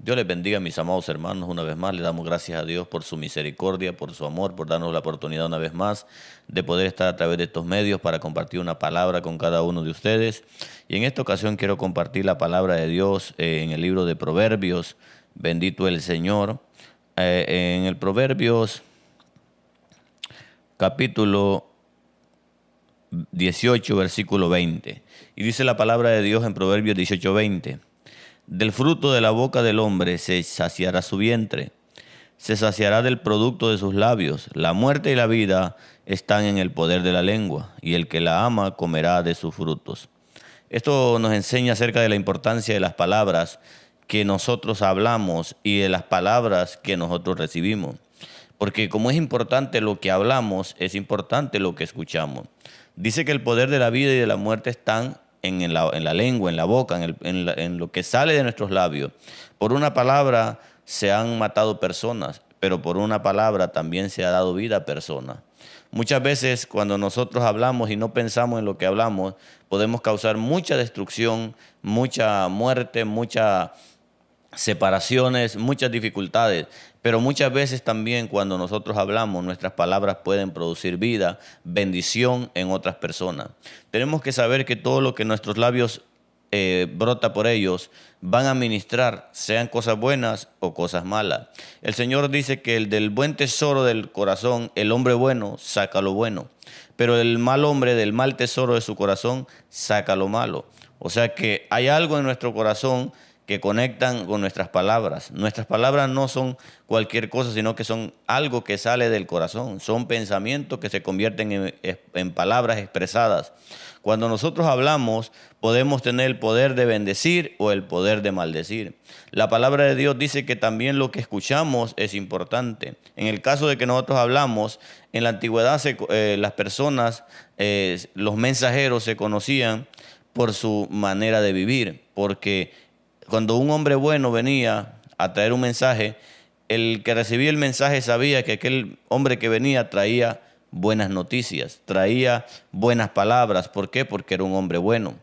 Dios les bendiga, mis amados hermanos. Una vez más le damos gracias a Dios por su misericordia, por su amor, por darnos la oportunidad una vez más de poder estar a través de estos medios para compartir una palabra con cada uno de ustedes. Y en esta ocasión quiero compartir la palabra de Dios en el libro de Proverbios. Bendito el Señor. En el Proverbios capítulo 18, versículo 20. Y dice la palabra de Dios en Proverbios 18, 20. Del fruto de la boca del hombre se saciará su vientre, se saciará del producto de sus labios. La muerte y la vida están en el poder de la lengua, y el que la ama comerá de sus frutos. Esto nos enseña acerca de la importancia de las palabras que nosotros hablamos y de las palabras que nosotros recibimos. Porque como es importante lo que hablamos, es importante lo que escuchamos. Dice que el poder de la vida y de la muerte están en la lengua, en la boca, en lo que sale de nuestros labios. Por una palabra se han matado personas, pero por una palabra también se ha dado vida a personas. Muchas veces cuando nosotros hablamos y no pensamos en lo que hablamos, podemos causar mucha destrucción, mucha muerte, muchas separaciones, muchas dificultades. Pero muchas veces también cuando nosotros hablamos, nuestras palabras pueden producir vida, bendición en otras personas. Tenemos que saber que todo lo que nuestros labios brota por ellos, van a ministrar, sean cosas buenas o cosas malas. El Señor dice que el del buen tesoro del corazón, el hombre bueno saca lo bueno, pero el mal hombre del mal tesoro de su corazón saca lo malo. O sea que hay algo en nuestro corazón que conectan con nuestras palabras. Nuestras palabras no son cualquier cosa, sino que son algo que sale del corazón. Son pensamientos que se convierten en palabras expresadas. Cuando nosotros hablamos, podemos tener el poder de bendecir o el poder de maldecir. La palabra de Dios dice que también lo que escuchamos es importante. En el caso de que nosotros hablamos, en la antigüedad las personas, los mensajeros se conocían por su manera de vivir, porque cuando un hombre bueno venía a traer un mensaje, el que recibía el mensaje sabía que aquel hombre que venía traía buenas noticias, traía buenas palabras. ¿Por qué? Porque era un hombre bueno.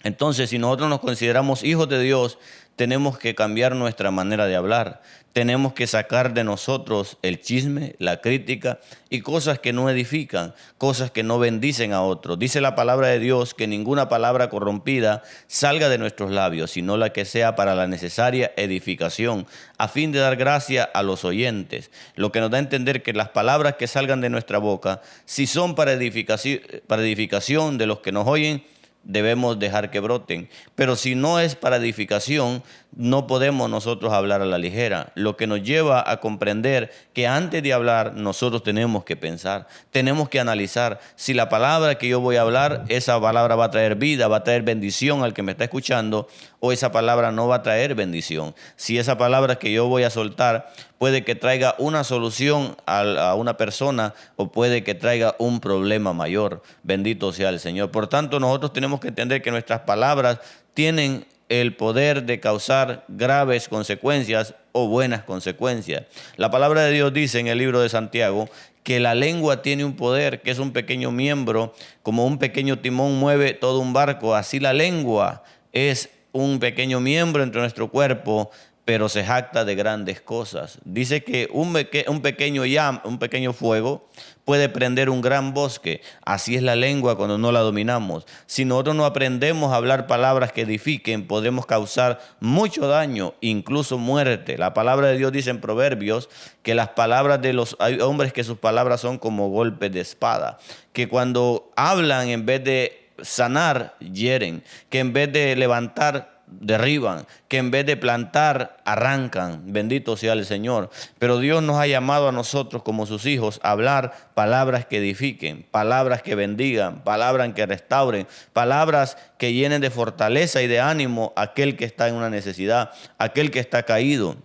Entonces, si nosotros nos consideramos hijos de Dios, tenemos que cambiar nuestra manera de hablar. Tenemos que sacar de nosotros el chisme, la crítica y cosas que no edifican, cosas que no bendicen a otros. Dice la palabra de Dios que ninguna palabra corrompida salga de nuestros labios, sino la que sea para la necesaria edificación, a fin de dar gracia a los oyentes. Lo que nos da a entender que las palabras que salgan de nuestra boca, si son para edificación de los que nos oyen, debemos dejar que broten. Pero si no es para edificación, no podemos nosotros hablar a la ligera. Lo que nos lleva a comprender que antes de hablar nosotros tenemos que pensar, tenemos que analizar si la palabra que yo voy a hablar, esa palabra va a traer vida, va a traer bendición al que me está escuchando, o esa palabra no va a traer bendición. Si esa palabra que yo voy a soltar puede que traiga una solución a una persona o puede que traiga un problema mayor. Bendito sea el Señor. Por tanto, nosotros tenemos que entender que nuestras palabras tienen el poder de causar graves consecuencias o buenas consecuencias. La palabra de Dios dice en el libro de Santiago que la lengua tiene un poder, que es un pequeño miembro, como un pequeño timón mueve todo un barco. Así la lengua es un pequeño miembro entre nuestro cuerpo, pero se jacta de grandes cosas. Dice que un pequeño fuego puede prender un gran bosque. Así es la lengua cuando no la dominamos. Si nosotros no aprendemos a hablar palabras que edifiquen, podemos causar mucho daño, incluso muerte. La palabra de Dios dice en Proverbios que las palabras de los hombres, que sus palabras son como golpes de espada, que cuando hablan, en vez de sanar, hieren, que en vez de levantar, derriban, que en vez de plantar, arrancan. Bendito sea el Señor. Pero Dios nos ha llamado a nosotros como sus hijos a hablar palabras que edifiquen, palabras que bendigan, palabras que restauren, palabras que llenen de fortaleza y de ánimo a aquel que está en una necesidad, a aquel que está caído.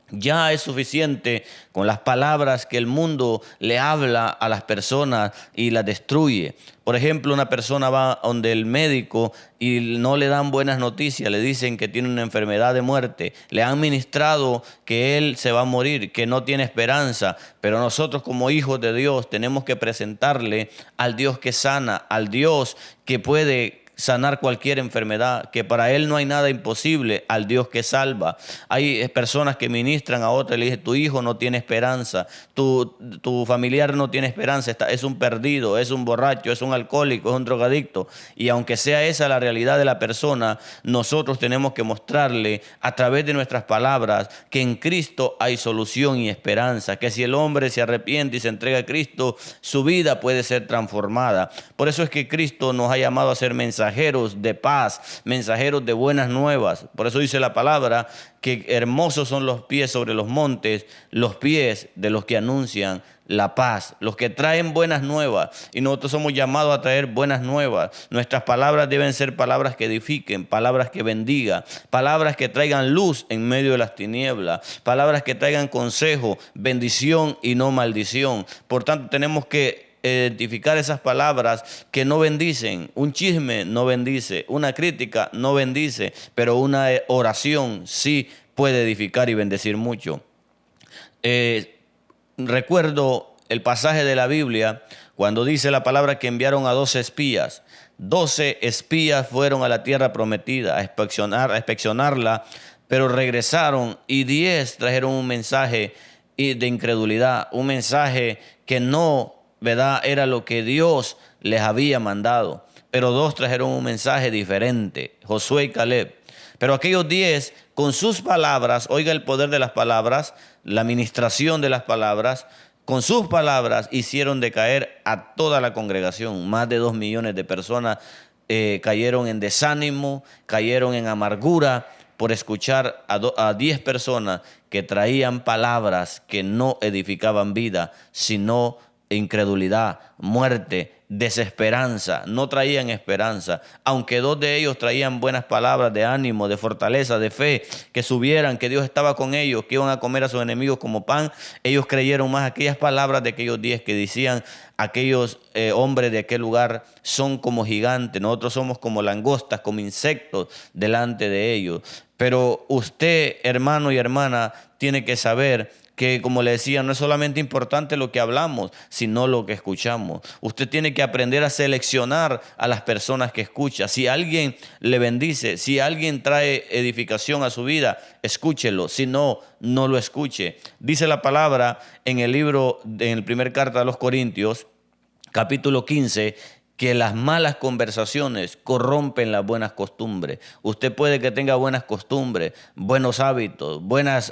Ya es suficiente con las palabras que el mundo le habla a las personas y las destruye. Por ejemplo, una persona va donde el médico y no le dan buenas noticias, le dicen que tiene una enfermedad de muerte, le han ministrado que él se va a morir, que no tiene esperanza, pero nosotros como hijos de Dios tenemos que presentarle al Dios que sana, al Dios que puede sanar cualquier enfermedad, que para Él no hay nada imposible al Dios que salva. Hay personas que ministran a otras y le dicen, tu hijo no tiene esperanza, tu familiar no tiene esperanza, es un perdido, es un borracho, es un alcohólico, es un drogadicto. Y aunque sea esa la realidad de la persona, nosotros tenemos que mostrarle a través de nuestras palabras que en Cristo hay solución y esperanza, que si el hombre se arrepiente y se entrega a Cristo, su vida puede ser transformada. Por eso es que Cristo nos ha llamado a ser mensajeros de paz, mensajeros de buenas nuevas. Por eso dice la palabra que hermosos son los pies sobre los montes, los pies de los que anuncian la paz, los que traen buenas nuevas. Y nosotros somos llamados a traer buenas nuevas. Nuestras palabras deben ser palabras que edifiquen, palabras que bendigan, palabras que traigan luz en medio de las tinieblas, palabras que traigan consejo, bendición y no maldición. Por tanto, tenemos que identificar esas palabras que no bendicen. Un chisme no bendice, una crítica no bendice, pero una oración sí puede edificar y bendecir mucho. Recuerdo el pasaje de la Biblia cuando dice la palabra que enviaron a 12 espías. 12 espías fueron a la tierra prometida a inspeccionarla, pero regresaron y 10 trajeron un mensaje de incredulidad, un mensaje que no, ¿verdad?, era lo que Dios les había mandado. Pero 2 trajeron un mensaje diferente, Josué y Caleb. Pero aquellos 10, con sus palabras, oiga el poder de las palabras, la ministración de las palabras, con sus palabras hicieron decaer a toda la congregación. Más de 2 millones de personas cayeron en desánimo, cayeron en amargura por escuchar a 10 personas que traían palabras que no edificaban vida, sino incredulidad, muerte, desesperanza. No traían esperanza, aunque 2 de ellos traían buenas palabras de ánimo, de fortaleza, de fe, que subieran, que Dios estaba con ellos, que iban a comer a sus enemigos como pan. Ellos creyeron más aquellas palabras de aquellos 10 que decían, aquellos hombres de aquel lugar son como gigantes, nosotros somos como langostas, como insectos delante de ellos. Pero usted, hermano y hermana, tiene que saber que, como le decía, no es solamente importante lo que hablamos, sino lo que escuchamos. Usted tiene que aprender a seleccionar a las personas que escucha. Si alguien le bendice, si alguien trae edificación a su vida, escúchelo. Si no, no lo escuche. Dice la palabra en el libro, en el primer carta a los Corintios, capítulo 15, que las malas conversaciones corrompen las buenas costumbres. Usted puede que tenga buenas costumbres, buenos hábitos, buenas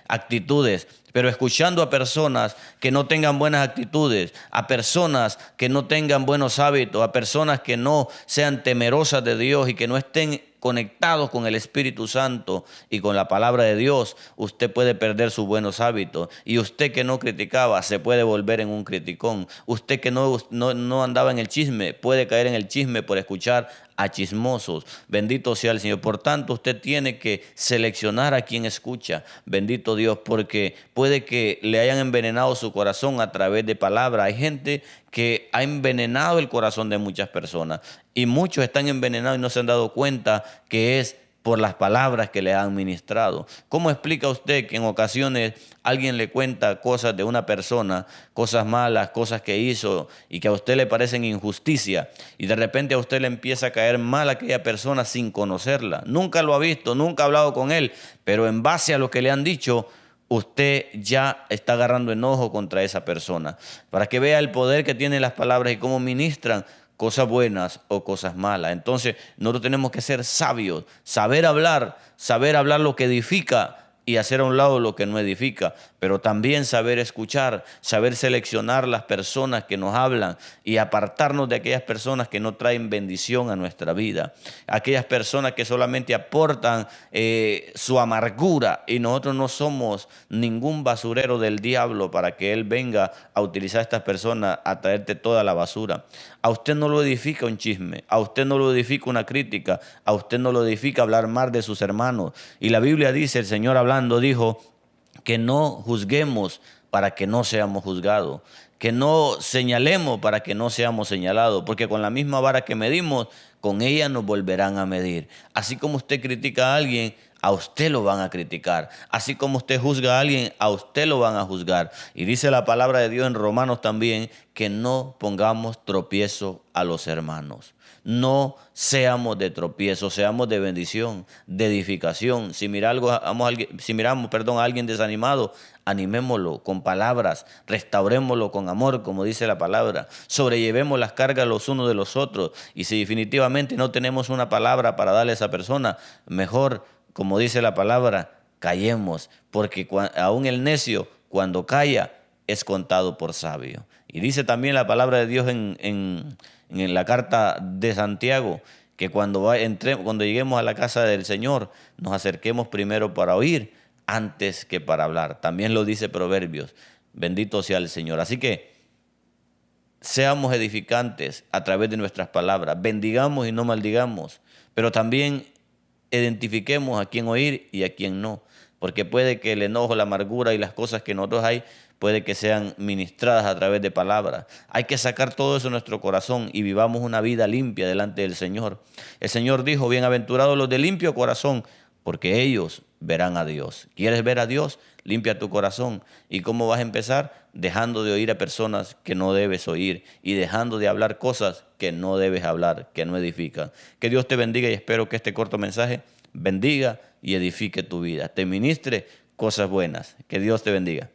actitudes, pero escuchando a personas que no tengan buenas actitudes, a personas que no tengan buenos hábitos, a personas que no sean temerosas de Dios y que no estén conectados con el Espíritu Santo y con la palabra de Dios, usted puede perder sus buenos hábitos. Y usted que no criticaba se puede volver en un criticón. Usted que no andaba en el chisme puede caer en el chisme por escuchar a chismosos. Bendito sea el Señor. Por tanto, usted tiene que seleccionar a quien escucha. Bendito Dios, porque puede que le hayan envenenado su corazón a través de palabras. Hay gente que ha envenenado el corazón de muchas personas y muchos están envenenados y no se han dado cuenta que es por las palabras que le han ministrado. ¿Cómo explica usted que en ocasiones alguien le cuenta cosas de una persona, cosas malas, cosas que hizo y que a usted le parecen injusticia, y de repente a usted le empieza a caer mal a aquella persona sin conocerla? Nunca lo ha visto, nunca ha hablado con él, pero en base a lo que le han dicho, usted ya está agarrando enojo contra esa persona. Para que vea el poder que tienen las palabras y cómo ministran cosas buenas o cosas malas. Entonces, nosotros tenemos que ser sabios, saber hablar lo que edifica y hacer a un lado lo que no edifica, pero también saber escuchar, saber seleccionar las personas que nos hablan y apartarnos de aquellas personas que no traen bendición a nuestra vida, aquellas personas que solamente aportan su amargura, y nosotros no somos ningún basurero del diablo para que él venga a utilizar a estas personas a traerte toda la basura. A usted no lo edifica un chisme, a usted no lo edifica una crítica, a usted no lo edifica hablar mal de sus hermanos. Y la Biblia dice, el Señor hablando dijo que no juzguemos para que no seamos juzgados, que no señalemos para que no seamos señalados, porque con la misma vara que medimos, con ella nos volverán a medir. Así como usted critica a alguien, a usted lo van a criticar. Así como usted juzga a alguien, a usted lo van a juzgar. Y dice la palabra de Dios en Romanos también que no pongamos tropiezo a los hermanos. No seamos de tropiezo, seamos de bendición, de edificación. Si miramos, a alguien desanimado, animémoslo con palabras, restaurémoslo con amor, como dice la palabra. Sobrellevemos las cargas los unos de los otros. Y si definitivamente no tenemos una palabra para darle a esa persona, mejor, como dice la palabra, callemos, porque aún el necio, cuando calla, es contado por sabio. Y dice también la palabra de Dios en la carta de Santiago, que cuando lleguemos a la casa del Señor, nos acerquemos primero para oír antes que para hablar. También lo dice Proverbios. Bendito sea el Señor. Así que seamos edificantes a través de nuestras palabras. Bendigamos y no maldigamos. Pero también identifiquemos a quién oír y a quién no. Porque puede que el enojo, la amargura y las cosas que nosotros hay, puede que sean ministradas a través de palabras. Hay que sacar todo eso de nuestro corazón y vivamos una vida limpia delante del Señor. El Señor dijo, bienaventurados los de limpio corazón, porque ellos verán a Dios. ¿Quieres ver a Dios? Limpia tu corazón. ¿Y cómo vas a empezar? Dejando de oír a personas que no debes oír y dejando de hablar cosas que no debes hablar, que no edifican. Que Dios te bendiga y espero que este corto mensaje bendiga y edifique tu vida. Te ministre cosas buenas. Que Dios te bendiga.